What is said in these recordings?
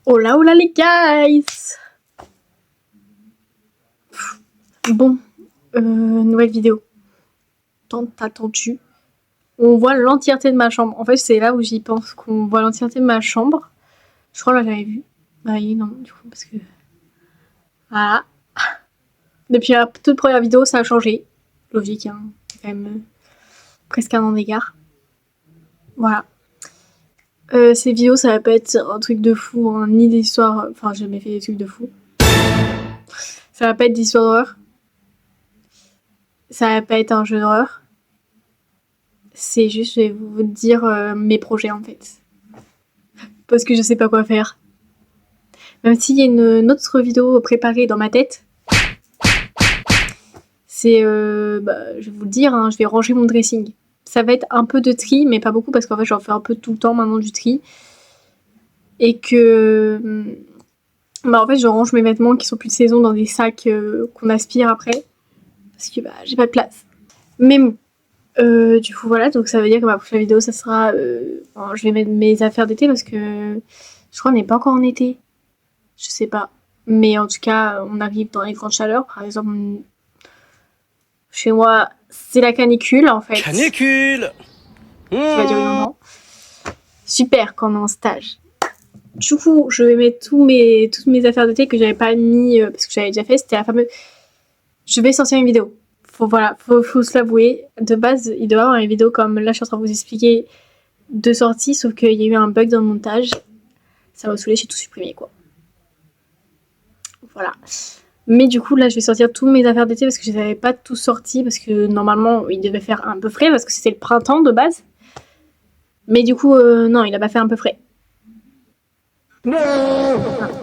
Hola les guys. Bon, nouvelle vidéo. Tant attendu. On voit l'entièreté de ma chambre. En fait, c'est là où j'y pense, qu'on voit l'entièreté de ma chambre. Je crois que j'avais vu. Bah oui, non, du coup, parce que... Voilà. Depuis la toute première vidéo, ça a changé. Logique, hein. C'est quand même presque un an d'écart. Voilà. Ces vidéos, ça va pas être un truc de fou, hein, ni d'histoire... Enfin, j'ai jamais fait des trucs de fou. Ça va pas être d'histoire d'horreur. Ça va pas être un jeu d'horreur. C'est juste, je vais vous dire mes projets en fait. Parce que je sais pas quoi faire. Même s'il y a une autre vidéo préparée dans ma tête. C'est, je vais vous le dire, hein, je vais ranger mon dressing. Ça va être un peu de tri, mais pas beaucoup parce qu'en fait j'en fais un peu tout le temps maintenant du tri. Et que... en fait je range mes vêtements qui sont plus de saison dans des sacs qu'on aspire après. Parce que j'ai pas de place. Mais bon. Du coup voilà, donc ça veut dire que ma prochaine vidéo ça sera... je vais mettre mes affaires d'été parce que je crois qu'on n'est pas encore en été. Je sais pas. Mais en tout cas, on arrive dans les grandes chaleurs. Par exemple, chez moi, c'est la canicule en fait. Canicule Qui va durer longtemps. Super quand on est en stage. Du coup, je vais mettre toutes mes affaires d'été que j'avais pas mis parce que j'avais déjà fait. C'était la fameuse... Je vais sortir une vidéo. Faut se l'avouer. De base, il doit y avoir une vidéo comme là, je suis en train de vous expliquer de sortie, sauf qu'il y a eu un bug dans le montage. Ça m'a saoulé, j'ai tout supprimé quoi. Voilà. Mais du coup, là, je vais sortir tous mes affaires d'été parce que je les avais pas tous sortis parce que normalement, il devait faire un peu frais parce que c'était le printemps de base. Mais du coup, non, il a pas fait un peu frais. Non.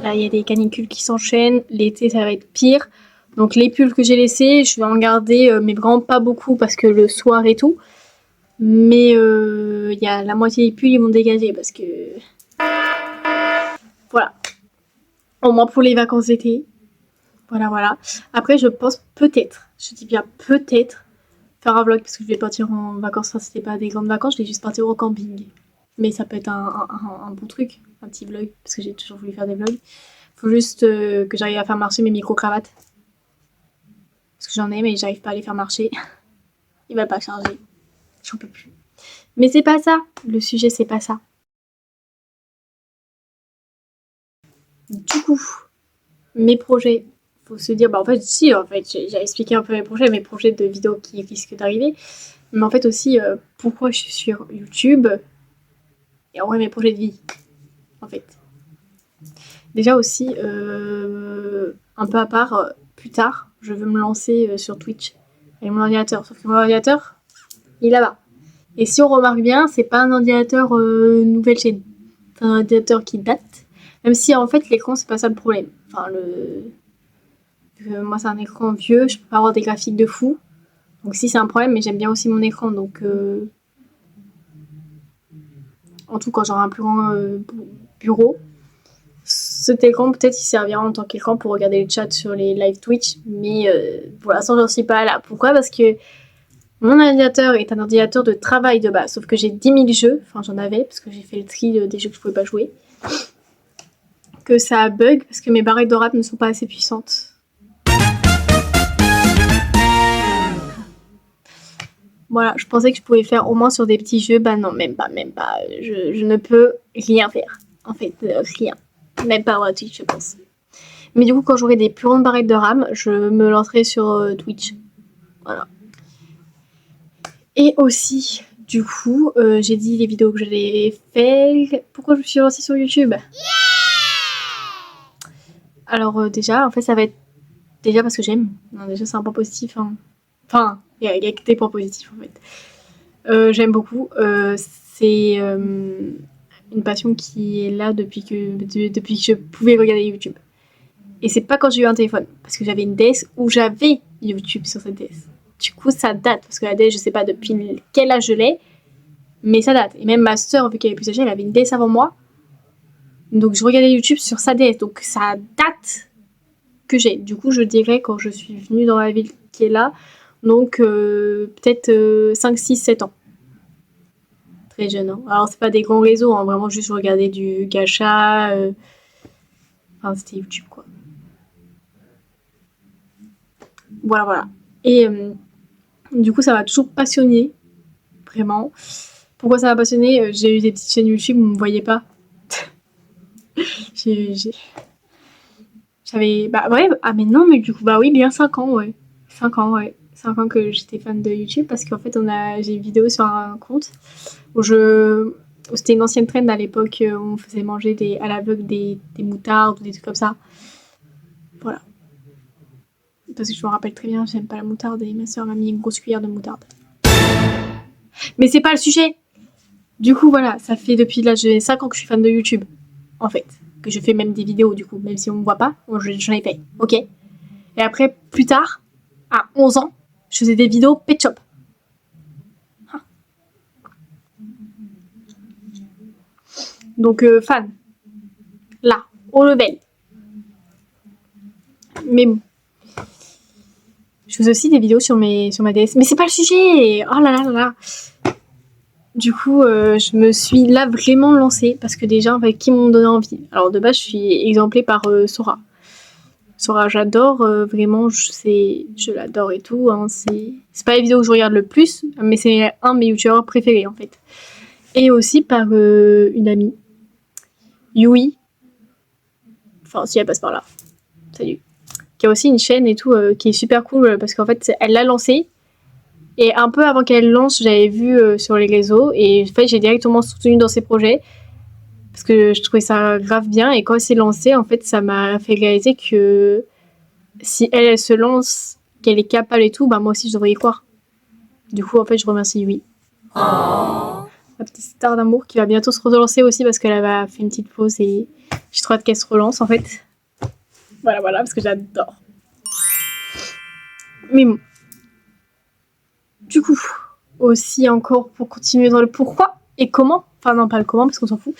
Là, il y a des canicules qui s'enchaînent. L'été, ça va être pire. Donc, les pulls que j'ai laissés, je vais en garder, mais vraiment pas beaucoup parce que le soir et tout. Mais il y a la moitié des pulls, ils vont dégager parce que... Voilà. Au moins pour les vacances d'été. Voilà. Après, je pense peut-être, je dis bien peut-être, faire un vlog parce que je vais partir en vacances. Enfin, c'était pas des grandes vacances, je vais juste partir au camping. Mais ça peut être un bon truc, un petit vlog, parce que j'ai toujours voulu faire des vlogs. Faut juste que j'arrive à faire marcher mes micro-cravates. Parce que j'en ai, mais j'arrive pas à les faire marcher. Il va pas charger. J'en peux plus. Mais c'est pas ça. Le sujet, c'est pas ça. Du coup, mes projets. Faut se dire, en fait, si, j'ai expliqué un peu mes projets de vidéos qui risquent d'arriver. Mais en fait aussi, pourquoi je suis sur YouTube. Et en vrai, mes projets de vie. En fait. Déjà aussi, un peu à part, plus tard, je veux me lancer sur Twitch avec mon ordinateur. Sauf que mon ordinateur, il est là-bas. Et si on remarque bien, c'est pas un ordinateur nouvelle chaîne. C'est un ordinateur qui date. Même si en fait, l'écran, c'est pas ça le problème. Enfin, moi, c'est un écran vieux, je peux pas avoir des graphiques de fou. Donc si, c'est un problème, mais j'aime bien aussi mon écran. Donc, en tout, quand j'aurai un plus grand bureau, cet écran, peut-être, il servira en tant qu'écran pour regarder le chat sur les live Twitch. Mais pour l'instant, j'en suis pas là. Pourquoi ? Parce que mon ordinateur est un ordinateur de travail de base. Sauf que j'ai 10 000 jeux. Enfin, j'en avais, parce que j'ai fait le tri des jeux que je pouvais pas jouer. Que ça bug, parce que mes barrettes de rap ne sont pas assez puissantes. Voilà, je pensais que je pouvais faire au moins sur des petits jeux. Bah non, même pas. Je ne peux rien faire. En fait, rien. Même pas avoir Twitch, je pense. Mais du coup, quand j'aurai des plus grandes barrettes de RAM, je me lancerai sur Twitch. Voilà. Et aussi, du coup, j'ai dit les vidéos que j'allais faire. Pourquoi je me suis lancée sur YouTube ? Alors déjà, en fait, ça va être... Déjà parce que j'aime. Non, déjà, c'est un point positif. Hein. Enfin, il y a que des points positifs, en fait. J'aime beaucoup. C'est une passion qui est là depuis que je pouvais regarder YouTube. Et c'est pas quand j'ai eu un téléphone, parce que j'avais une DS où j'avais YouTube sur cette DS. Du coup, ça date, parce que la DS, je sais pas depuis quel âge je l'ai, mais ça date. Et même ma soeur, vu qu'elle est plus âgée, elle avait une DS avant moi. Donc je regardais YouTube sur sa DS, donc ça date que j'ai. Du coup, je dirais quand je suis venue dans la ville qui est là, donc peut-être 5, 6, 7 ans. Très jeune. Hein. Alors, c'est pas des grands réseaux, hein, vraiment juste je regardais du gacha, Enfin, c'était YouTube, quoi. Voilà. Et du coup, ça m'a toujours passionnée, vraiment. Pourquoi ça m'a passionnée? J'ai eu des petites chaînes YouTube où on me voyait pas. J'avais... Bah ouais, ah mais non, mais du coup, bah oui, bien 5 ans, ouais. 5 ans, ouais. 5 ans que j'étais fan de YouTube parce qu'en fait, j'ai une vidéo sur un compte où c'était une ancienne trend à l'époque où on faisait manger à l'aveugle des moutardes ou des trucs comme ça. Voilà. Parce que je me rappelle très bien, j'aime pas la moutarde et ma soeur m'a mis une grosse cuillère de moutarde. Mais c'est pas le sujet. Du coup, voilà, ça fait depuis l'âge de 5 ans que je suis fan de YouTube, en fait. Que je fais même des vidéos, du coup, même si on me voit pas, j'en ai fait, ok. Et après, plus tard, à 11 ans, je faisais des vidéos Pet Shop. Donc, fan. Là, au level. Mais bon. Je faisais aussi des vidéos sur ma DS. Mais c'est pas le sujet. Oh là là là là. Du coup, je me suis là vraiment lancée parce que des gens avec qui m'ont donné envie. Alors de base, je suis exemplée par Sora. Sora, j'adore, vraiment, je l'adore et tout. Hein, c'est pas les vidéos que je regarde le plus, mais c'est un de mes youtubeurs préférés en fait. Et aussi par une amie, Yui. Enfin, si elle passe par là. Salut. Qui a aussi une chaîne et tout, qui est super cool parce qu'en fait, elle l'a lancée. Et un peu avant qu'elle lance, j'avais vu sur les réseaux et en fait, j'ai directement soutenu dans ses projets parce que je trouvais ça grave bien. Et quand elle s'est lancée, en fait, ça m'a fait réaliser que si elle se lance, qu'elle est capable et tout, bah moi aussi je devrais y croire. Du coup, en fait, je remercie Yui. Ma petite star d'amour qui va bientôt se relancer aussi parce qu'elle avait fait une petite pause et j'ai trop hâte qu'elle se relance en fait. Voilà, parce que j'adore. Mais bon. Du coup, aussi encore pour continuer dans le pourquoi et comment. Enfin non, pas le comment parce qu'on s'en fout.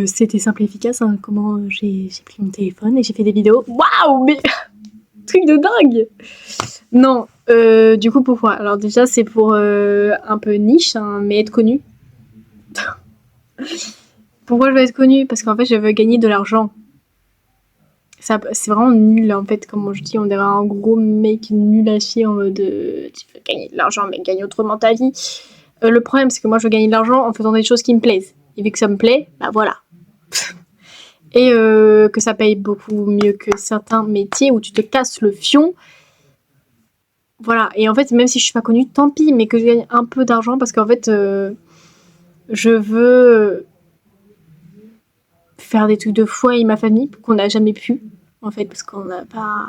C'était simple et efficace, hein, comment j'ai pris mon téléphone et j'ai fait des vidéos. Waouh, mais truc de dingue. Non, du coup pourquoi? Alors déjà c'est pour un peu niche, hein, mais être connu. Pourquoi je veux être connue? Parce qu'en fait je veux gagner de l'argent. C'est vraiment nul en fait, comme je dis, on dirait un gros mec nul à chier en mode tu veux gagner de l'argent mais gagne autrement ta vie. Le problème c'est que moi je veux gagner de l'argent en faisant des choses qui me plaisent. Et vu que ça me plaît, bah voilà. Et que ça paye beaucoup mieux que certains métiers où tu te casses le fion. Voilà, et en fait, même si je suis pas connue, tant pis, mais que je gagne un peu d'argent parce qu'en fait, je veux faire des trucs de fou avec ma famille qu'on n'a jamais pu, en fait, parce qu'on n'a pas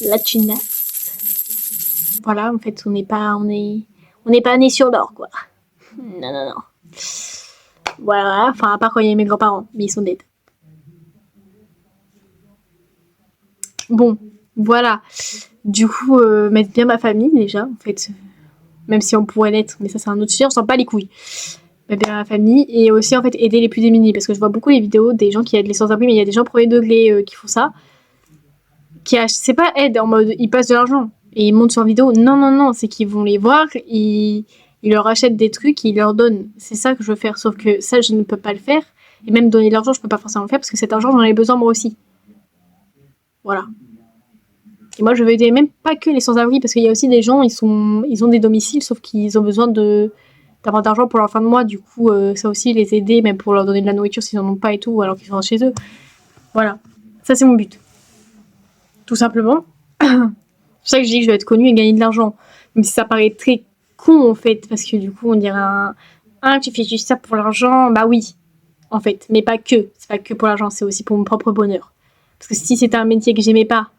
la thune. Voilà, en fait, on n'est pas nés sur l'or, quoi. Non. Voilà, enfin, à part quand il y a mes grands-parents, mais ils sont dead. Bon, voilà. Du coup, mettre bien ma famille, déjà, en fait. Même si on pourrait l'être, mais ça, c'est un autre sujet, on s'en bat les couilles. Mettre bien ma famille, et aussi, en fait, aider les plus démunis. Parce que je vois beaucoup les vidéos des gens qui aident les sans-abri, mais il y a des gens premier degré qui font ça. C'est pas aide en mode, ils passent de l'argent et ils montent sur vidéo. Non, c'est qu'ils vont les voir, ils leur achètent des trucs, ils leur donnent. C'est ça que je veux faire, sauf que ça, je ne peux pas le faire. Et même donner de l'argent, je peux pas forcément le faire parce que cet argent, j'en ai besoin moi aussi. Voilà. Et moi, je veux aider même pas que les sans-abri, parce qu'il y a aussi des gens, ils ont des domiciles, sauf qu'ils ont besoin d'avoir d'argent pour leur fin de mois. Du coup, ça aussi, les aider, même pour leur donner de la nourriture s'ils en ont pas et tout, alors qu'ils sont chez eux. Voilà. Ça, c'est mon but. Tout simplement. C'est pour ça que je dis que je vais être connue et gagner de l'argent. Même si ça paraît très con, en fait, parce que du coup, on dirait tu fais juste ça pour l'argent. Bah oui, en fait. Mais pas que. C'est pas que pour l'argent, c'est aussi pour mon propre bonheur. Parce que si c'était un métier que j'aimais pas,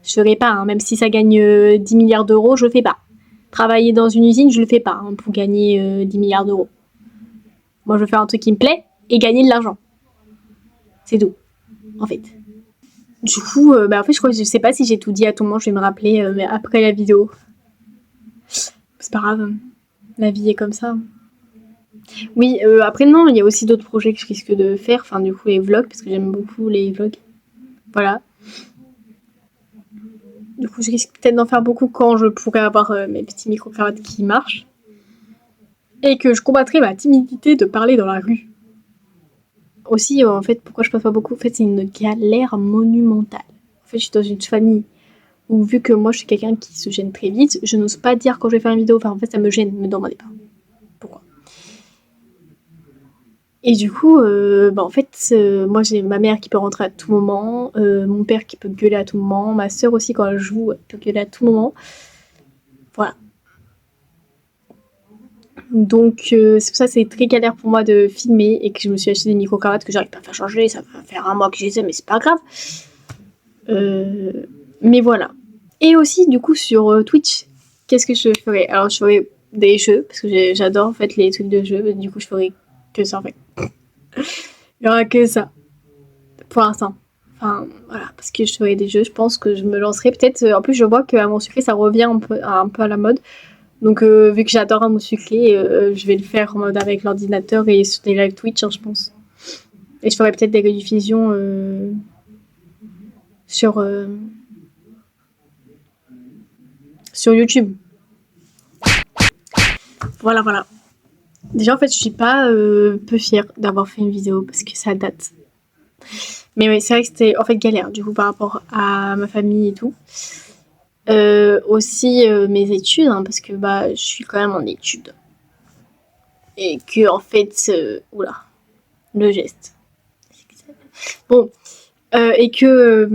je ferais pas. Hein. Même si ça gagne 10 milliards d'euros, je le fais pas. Travailler dans une usine, je le fais pas pour gagner 10 milliards d'euros. Moi, je veux faire un truc qui me plaît et gagner de l'argent. C'est tout, en fait. Du coup, en fait, je sais pas si j'ai tout dit à tout le monde, je vais me rappeler après la vidéo. C'est pas grave, la vie est comme ça. Oui, après non, il y a aussi d'autres projets que je risque de faire, enfin du coup les vlogs, parce que j'aime beaucoup les vlogs. Voilà. Du coup, je risque peut-être d'en faire beaucoup quand je pourrai avoir mes petits micro-cravates qui marchent. Et que je combattrai ma timidité de parler dans la rue. aussi, en fait, pourquoi je poste pas beaucoup, en fait, c'est une galère monumentale. En fait, je suis dans une famille où, vu que moi, je suis quelqu'un qui se gêne très vite, je n'ose pas dire quand je vais faire une vidéo. Enfin, en fait, ça me gêne, me demandez pas. Pourquoi? Et du coup, en fait, moi, j'ai ma mère qui peut rentrer à tout moment, mon père qui peut gueuler à tout moment, ma soeur aussi, quand elle joue, elle peut gueuler à tout moment. Voilà. Donc, c'est pour ça que c'est très galère pour moi de filmer et que je me suis acheté des micro-cravates que j'arrive pas à faire changer. Ça va faire un mois que je les ai, mais c'est pas grave. Mais voilà. Et aussi, du coup, sur Twitch, qu'est-ce que je ferais? Alors, je ferais des jeux, parce que j'adore en fait les trucs de jeux. Du coup, je ferais que ça en fait. Il y aura que ça pour l'instant. Enfin, voilà, parce que je ferais des jeux, je pense que je me lancerai peut-être. En plus, je vois qu'à mon sucré, ça revient un peu à la mode. Donc, vu que j'adore un mot sucré, je vais le faire en mode avec l'ordinateur et sur des live Twitch, hein, je pense. Et je ferai peut-être des rediffusions sur, sur YouTube. Voilà, voilà. Déjà, en fait, je suis pas peu fière d'avoir fait une vidéo parce que ça date. Mais oui, c'est vrai que c'était en fait galère, du coup, par rapport à ma famille et tout. Aussi mes études, hein, parce que bah, je suis quand même en études. Et que, en fait, oula, le geste. Bon, et que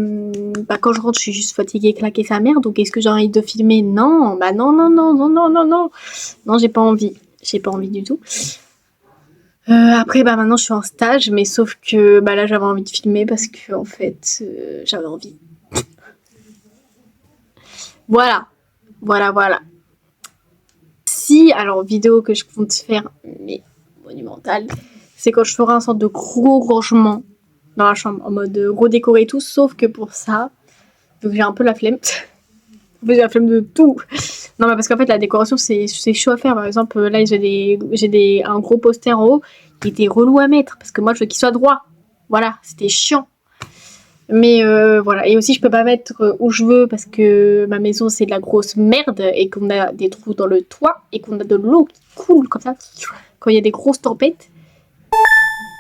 bah, quand je rentre, je suis juste fatiguée, claquer sa mère. Donc, est-ce que j'ai envie de filmer? Non, bah non, non, non, non, non, non, non. Non, j'ai pas envie. J'ai pas envie du tout. Après, bah maintenant, je suis en stage, mais sauf que bah là, j'avais envie de filmer parce que, en fait, j'avais envie. Voilà, voilà, voilà. Si, alors, vidéo que je compte faire, mais monumentale, c'est quand je ferai un sorte de gros rangement dans la chambre, en mode redécorer et tout, sauf que pour ça, donc j'ai un peu la flemme. En fait, j'ai la flemme de tout. Non, mais parce qu'en fait, la décoration, c'est chaud à faire. Par exemple, là, j'ai un gros poster en haut qui était relou à mettre parce que moi, je veux qu'il soit droit. Voilà, c'était chiant. Mais voilà, et aussi je peux pas mettre où je veux parce que ma maison c'est de la grosse merde et qu'on a des trous dans le toit et qu'on a de l'eau qui coule comme ça quand il y a des grosses tempêtes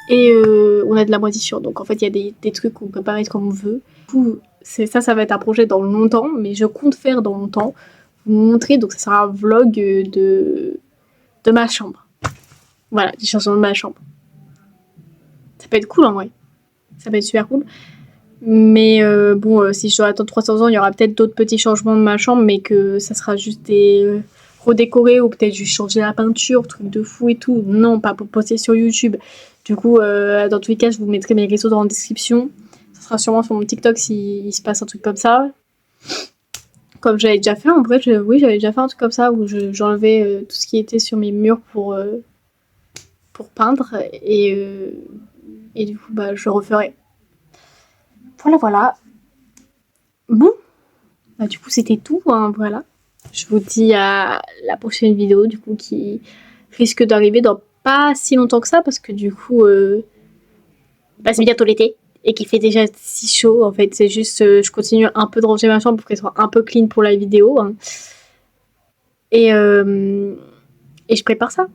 et on a de la moisissure. Donc en fait il y a des trucs qu'on peut pas mettre comme on veut. Du coup, ça va être un projet dans longtemps, mais je compte faire dans longtemps. Vous montrer, donc ça sera un vlog de ma chambre. Voilà, des changements de ma chambre. Ça peut être cool en vrai. Ça peut être super cool. Mais si je dois attendre 300 ans, il y aura peut-être d'autres petits changements de ma chambre, mais que ça sera juste des redécorés ou peut-être juste changer la peinture, truc de fou et tout. Non, pas pour poster sur YouTube. Du coup, dans tous les cas, je vous mettrai mes réseaux dans la description. Ça sera sûrement sur mon TikTok s'il se passe un truc comme ça. Comme j'avais déjà fait, en vrai, oui, j'avais déjà fait un truc comme ça où j'enlevais tout ce qui était sur mes murs pour peindre et du coup, bah, je le referai. Voilà, voilà. Bon, bah, du coup, c'était tout, hein, voilà. Je vous dis à la prochaine vidéo, du coup, qui risque d'arriver dans pas si longtemps que ça, parce que du coup, c'est bientôt l'été, et qu'il fait déjà si chaud, en fait. C'est juste, je continue un peu de ranger ma chambre pour qu'elle soit un peu clean pour la vidéo, hein. Et je prépare ça.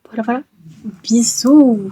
Voilà, voilà. Bisous.